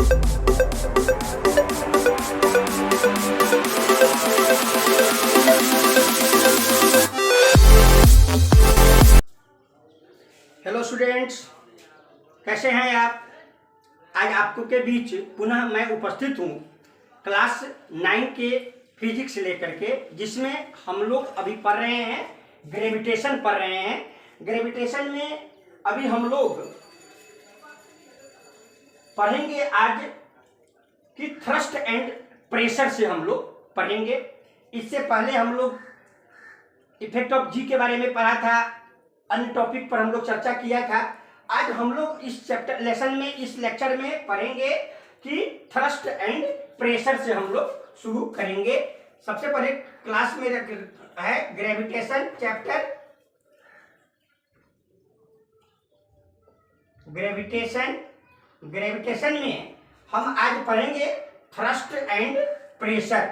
Hello students, कैसे हैं आप। आज आपको के बीच पुनः मैं उपस्थित हूँ क्लास 9 के फिजिक्स लेकर के, जिसमें हम लोग अभी पढ़ रहे हैं ग्रेविटेशन पढ़ रहे हैं। ग्रेविटेशन में अभी हम लोग पढ़ेंगे आज कि थ्रस्ट एंड प्रेशर से हम लोग पढ़ेंगे। इससे पहले हम लोग इफेक्ट ऑफ जी के बारे में पढ़ा था, अन्य टॉपिक पर हम लोग चर्चा किया था। आज हम लोग इस चैप्टर लेसन में, इस लेक्चर में पढ़ेंगे कि थ्रस्ट एंड प्रेशर से हम लोग शुरू करेंगे। सबसे पहले क्लास में है ग्रेविटेशन चैप्टर, ग्रेविटेशन में हम आज पढ़ेंगे थ्रस्ट एंड प्रेशर।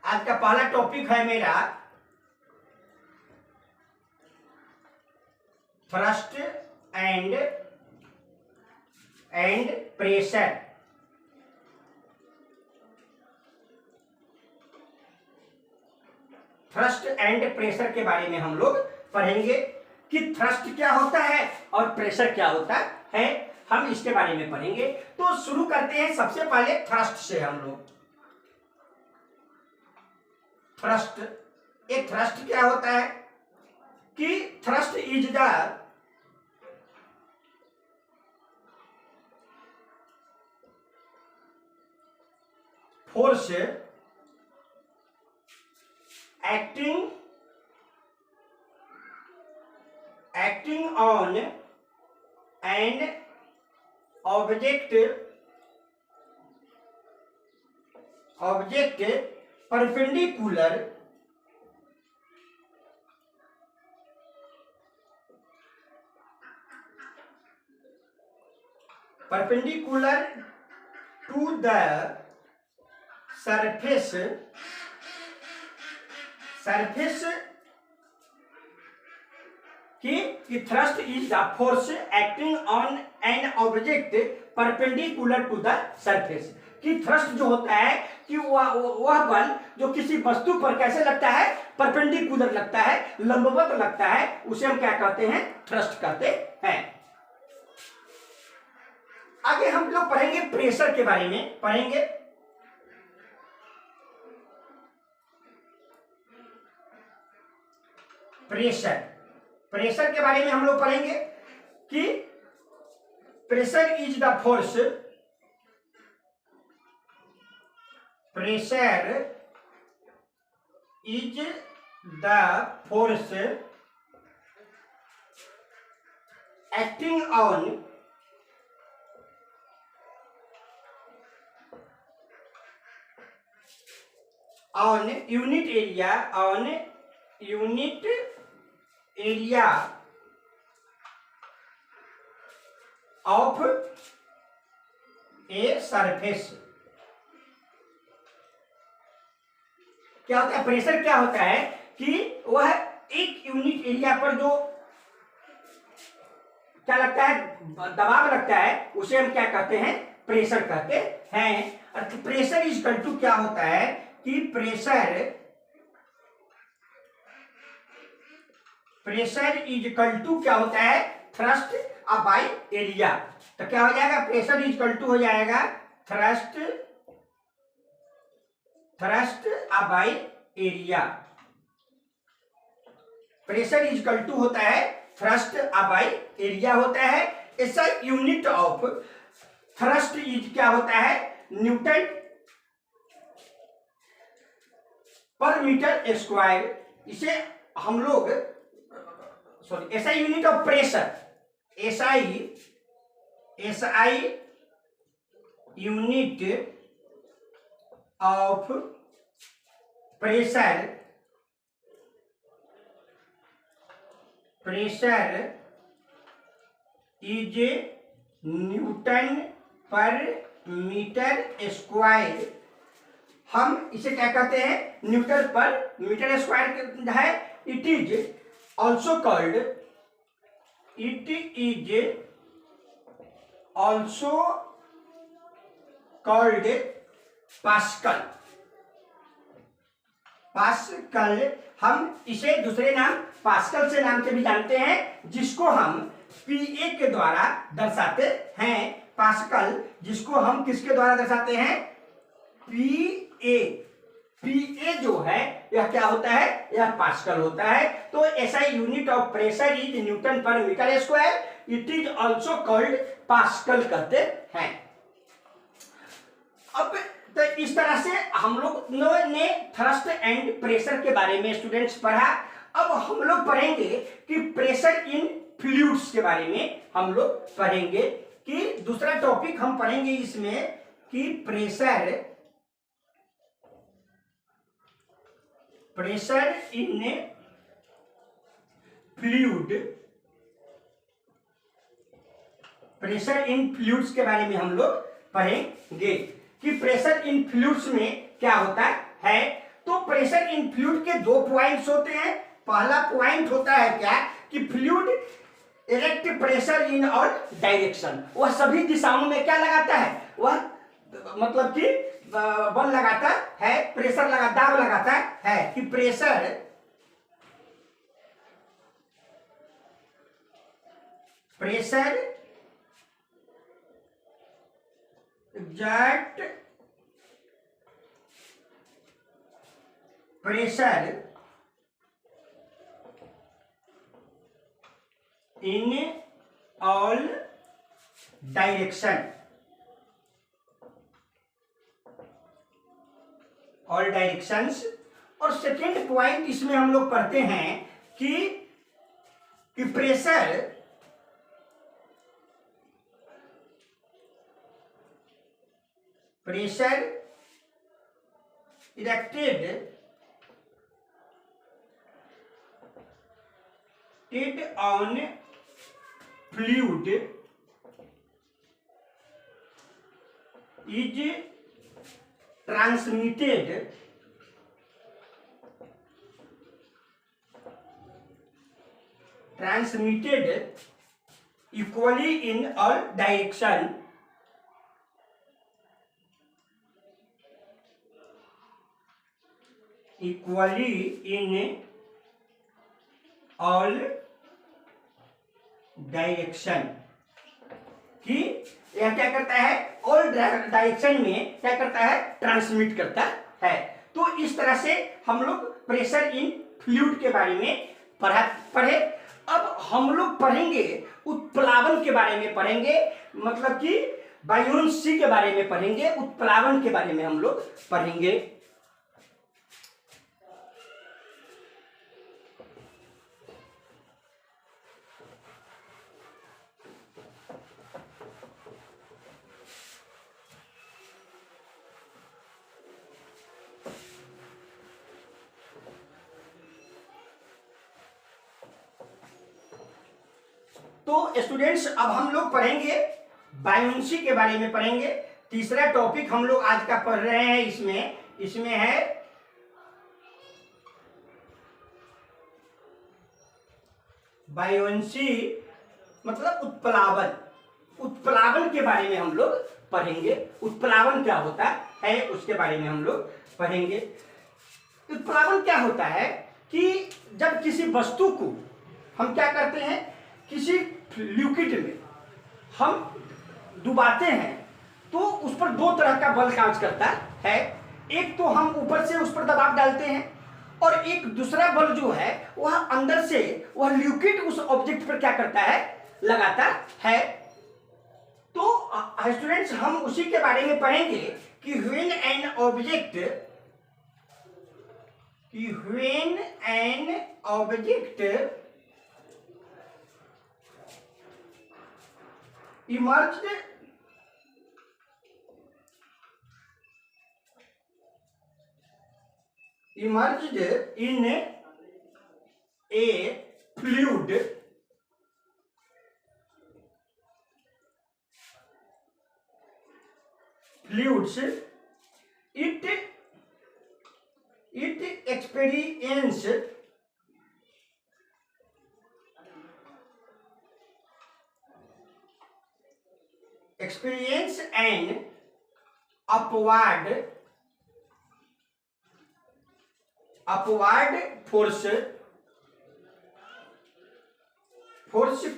आज का पहला टॉपिक है मेरा thrust and pressure. Thrust and pressure के बारे में हम लोग पढ़ेंगे कि थ्रस्ट क्या होता है और प्रेशर क्या होता है, हम इसके बारे में पढ़ेंगे। तो शुरू करते हैं सबसे पहले थ्रस्ट से। हम लोग थ्रस्ट, एक थ्रस्ट क्या होता है कि thrust is the force acting on an object perpendicular to the surface कि thrust is the force acting on an object perpendicular to the surface। कि थ्रस्ट जो होता है कि वह बल जो किसी वस्तु पर कैसे लगता है, परपेंडिकुलर लगता है, लंबवत लगता है, उसे हम क्या कहते हैं, थ्रस्ट कहते हैं। आगे हम लोग पढ़ेंगे प्रेशर के बारे में पढ़ेंगे। प्रेशर के बारे में हम लोग पढ़ेंगे कि pressure is the force, acting on unit area of a surface। क्या होता है प्रेशर, क्या होता है कि वह एक यूनिट एरिया पर जो क्या लगता है, दबाव लगता है, उसे हम क्या कहते हैं, प्रेशर कहते हैं। और प्रेशर इज इक्वल टू क्या होता है कि प्रेशर इज इक्वल टू क्या होता है, थ्रस्ट बाय एरिया। तो क्या हो जाएगा, प्रेशर इज इक्वल टू हो जाएगा thrust by area. Pressure is equal to होता है थ्रस्ट बाय एरिया होता है। ऐसा यूनिट ऑफ थ्रस्ट इज क्या होता है, न्यूटन पर मीटर स्क्वायर। इसे हम लोग ऐसा unit of pressure, SI unit of pressure is newton per metre square. हम इसे क्या कहते हैं, न्यूटन पर मीटर स्क्वायर है। It is also called it is also called pascal. Pascal हम इसे दूसरे नाम पास्कल से नाम से भी जानते हैं, जिसको हम पीए के द्वारा दर्शाते हैं। पास्कल जिसको हम किसके द्वारा दर्शाते हैं? पीए। पीए जो है यह क्या होता है? यह पास्कल होता है। तो ऐसा unit of pressure is newton per metre square, it is also called pascal कहते हैं। अब तो इस तरह से हम लोग ने थ्रस्ट एंड प्रेशर के बारे में स्टूडेंट्स पढ़ा। अब हम लोग पढ़ेंगे कि प्रेशर इन फ्लूइड्स के बारे में हम लोग पढ़ेंगे, कि दूसरा टॉपिक हम पढ़ेंगे इसमें कि pressure in fluid. Pressure in fluids के बारे में हम लोग पढ़ेंगे कि प्रेशर इन फ्लूइड्स में क्या होता है। तो प्रेशर इन फ्लूइड के दो पॉइंट्स होते हैं। पहला पॉइंट होता है क्या कि fluid erect pressure in all direction. वह सभी दिशाओं में क्या लगाता है? वह मतलब कि बल लगाता है, प्रेशर दाब लगाता है कि pressure exact pressure in all direction. All directions. और सेकेंड पॉइंट इसमें हम लोग पढ़ते हैं कि pressure erected on fluid is transmitted equally in all direction, कि यह क्या करता है? ऑल डायरेक्शन में क्या करता है? ट्रांसमिट करता है। तो इस तरह से हम लोग प्रेशर इन फ्लूइड के बारे में पढ़े। अब हम लोग पढ़ेंगे उत्प्लावन के बारे में पढ़ेंगे, मतलब कि बायोन्सी के बारे में पढ़ेंगे, उत्प्लावन के बारे में हम लोग पढ़ेंगे। तो स्टूडेंट्स अब हम लोग पढ़ेंगे बायोन्सी के बारे में पढ़ेंगे। तीसरा टॉपिक हम लोग आज का पढ़ रहे हैं। इसमें है बायोन्सी, मतलब उत्प्लावन। उत्प्लावन के बारे में हम लोग पढ़ेंगे। उत्प्लावन क्या होता है उसके बारे में हम लोग पढ़ेंगे। उत्प्लावन क्या होता है कि जब किसी वस्तु को हम क्या करते हैं, किसी लिक्विड में हम डुबाते हैं, तो उस पर दो तरह का बल कार्य करता है। एक तो हम ऊपर से उस पर दबाव डालते हैं, और एक दूसरा बल जो है वह अंदर से वह लिक्विड उस ऑब्जेक्ट पर क्या करता है? लगाता है। तो स्टूडेंट्स हम उसी के बारे में पढ़ेंगे कि when an object emerged in a fluids, it experiences experience an upward force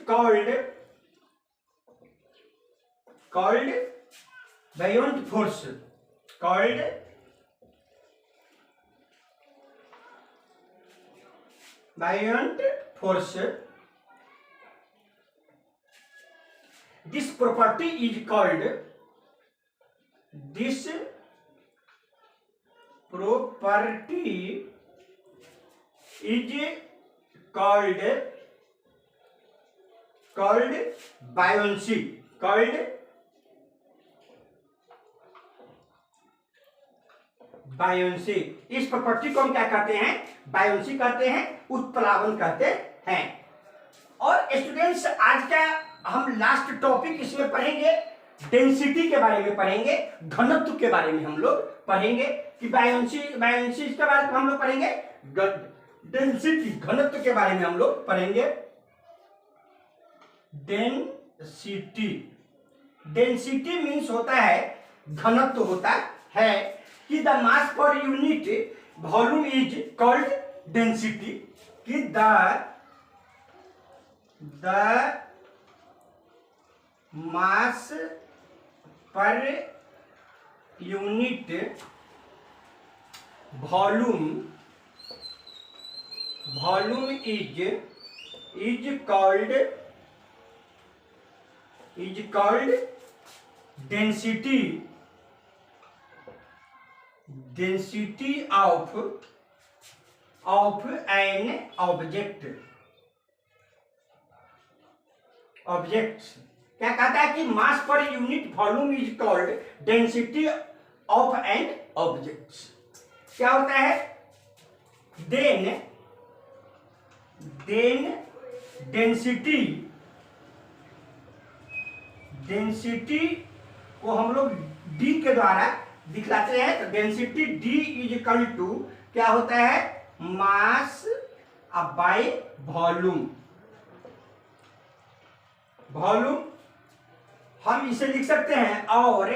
called buoyant force, called buoyant force. This property is called buoyancy, buoyancy. इस प्रॉपर्टी को हम क्या कहते हैं? बायोन्सी कहते हैं, उत्प्लावन कहते हैं। और स्टूडेंट्स, आज का हम लास्ट टॉपिक इसमें पढ़ेंगे, डेंसिटी के बारे में पढ़ेंगे, घनत्व के बारे में हम लोग पढ़ेंगे कि बायोन्सी इसके बारे में हम लोग पढ़ेंगे, डेंसिटी घनत्व के बारे में हम लोग पढ़ेंगे। डेंसिटी मीन्स होता है, घनत्व होता है कि the mass per unit volume is called density, कि the mass per unit volume is called density of an object. क्या कहता है कि mass per unit volume is called density of an object. क्या होता है? देन डेंसिटी को हम लोग डी के द्वारा दिखलाते हैं। तो density D is equal to क्या होता है? Mass by volume. हम इसे लिख सकते हैं, और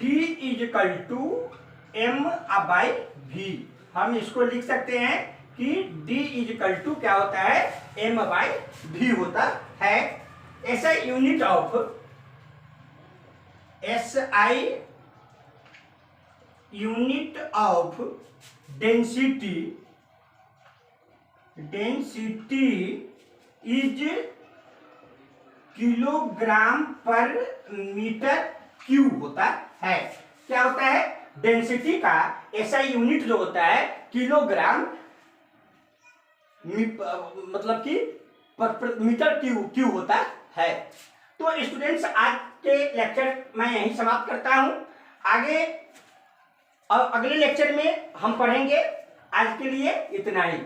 D is equal to M by V। हम इसको लिख सकते हैं कि D इज इक्वल टू क्या होता है? M बाय V होता है। ऐसा unit of SI unit of density is kilogram पर मीटर क्यूब होता है। क्या होता है? डेंसिटी का ऐसा यूनिट जो होता है किलोग्राम, मतलब कि मीटर क्यूब होता है। तो स्टूडेंट्स, आज के लेक्चर मैं यहीं समाप्त करता हूं। आगे अगले लेक्चर में हम पढ़ेंगे। आज के लिए इतना ही।